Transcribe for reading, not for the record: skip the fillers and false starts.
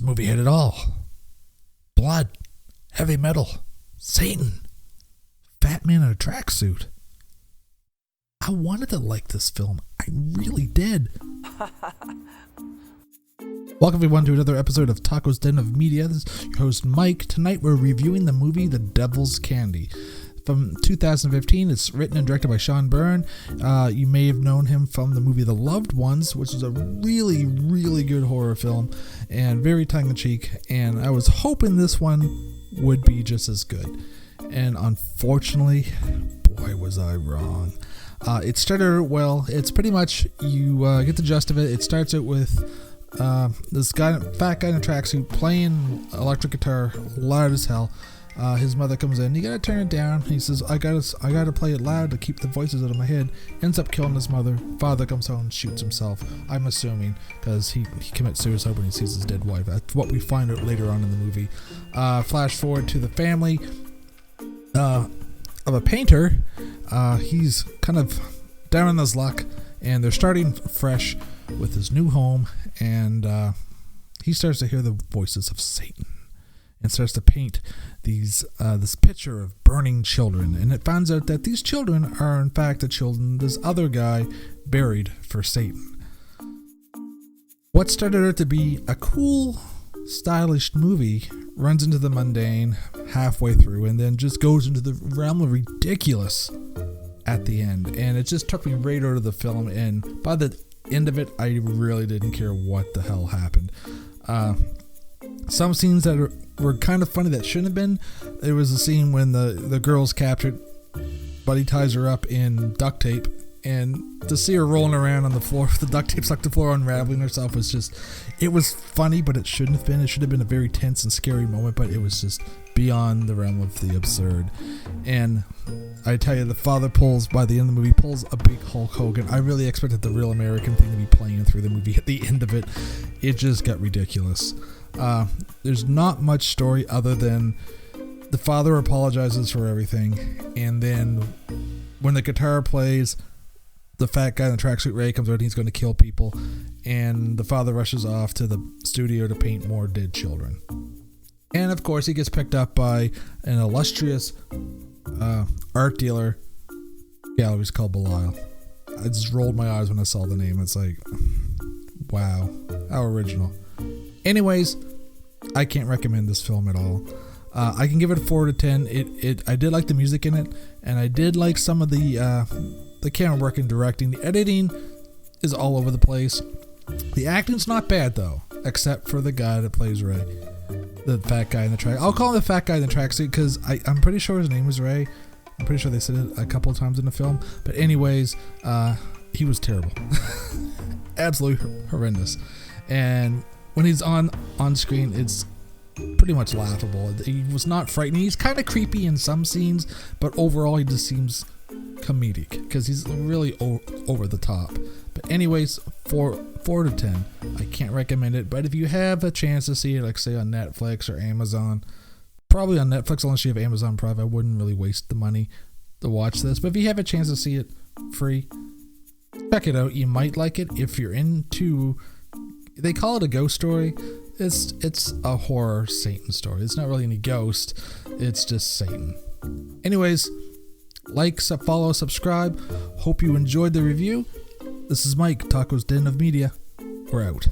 This movie had it all. Blood, heavy metal, Satan, fat man in a tracksuit. I wanted to like this film. I really did. Welcome everyone to another episode of Taco's Den of Media. This is your host Mike. Tonight we're reviewing the movie The Devil's Candy. From 2015, it's written and directed by Sean Byrne. You may have known him from the movie The Loved Ones, which is a really, really good horror film and very tongue-in-cheek. And I was hoping this one would be just as good. And unfortunately, boy, was I wrong. It started well. It's pretty much, you get the gist of it. It starts out with this fat guy in a tracksuit playing electric guitar loud as hell. His mother comes in. You gotta turn it down. He says, I gotta play it loud to keep the voices out of my head. Ends up killing his mother. Father comes home and shoots himself. I'm assuming because he commits suicide when he sees his dead wife. That's what we find out later on in the movie. Flash forward to the family of a painter. He's kind of down on his luck, and they're starting fresh with his new home, and he starts to hear the voices of Satan and starts to paint this picture of burning children. And it finds out that these children are in fact the children this other guy buried for Satan. What started out to be a cool, stylish movie runs into the mundane halfway through and then just goes into the realm of ridiculous at the end. And it just took me right out of the film, and by the end of it, I really didn't care what the hell happened. Some scenes that were kind of funny that shouldn't have been. There was a scene when the girl's captured. Buddy ties her up in duct tape, and to see her rolling around on the floor with the duct tape stuck to the floor, unraveling herself, it was funny, but it shouldn't have been. It should have been a very tense and scary moment, but it was just beyond the realm of the absurd. And I tell you, the father by the end of the movie, pulls a big Hulk Hogan. I really expected the Real American thing to be playing through the movie at the end of it. It just got ridiculous. There's not much story other than the father apologizes for everything, and then when the guitar plays, the fat guy in the tracksuit Ray comes out and he's going to kill people, and the father rushes off to the studio to paint more dead children. And of course he gets picked up by an illustrious art dealer. Gallery's called Belial. I just rolled my eyes when I saw the name. It's like, wow, how original. Anyways, I can't recommend this film at all. I can give it a 4 to 10. I did like the music in it, and I did like some of the camera work and directing. The editing is all over the place. The acting's not bad though, except for the guy that plays Ray, the fat guy in the track. I'll call him the fat guy in the tracksuit because I'm pretty sure his name was Ray. I'm pretty sure they said it a couple of times in the film. But anyways, he was terrible, absolutely horrendous. And when he's on screen, it's pretty much laughable. He was not frightening. He's kind of creepy in some scenes, but overall he just seems comedic because he's really over the top. But anyways, 4 to 10. I can't recommend it, but if you have a chance to see it, like say on Netflix or Amazon, probably on Netflix unless you have Amazon Prime, I wouldn't really waste the money to watch this. But if you have a chance to see it free, check it out. You might like it if you're into, they call it a ghost story. It's a horror Satan story. It's not really any ghost, it's just Satan. Anyways, like, follow, subscribe. Hope you enjoyed the review. This is Mike, Taco's Den of Media. We're out.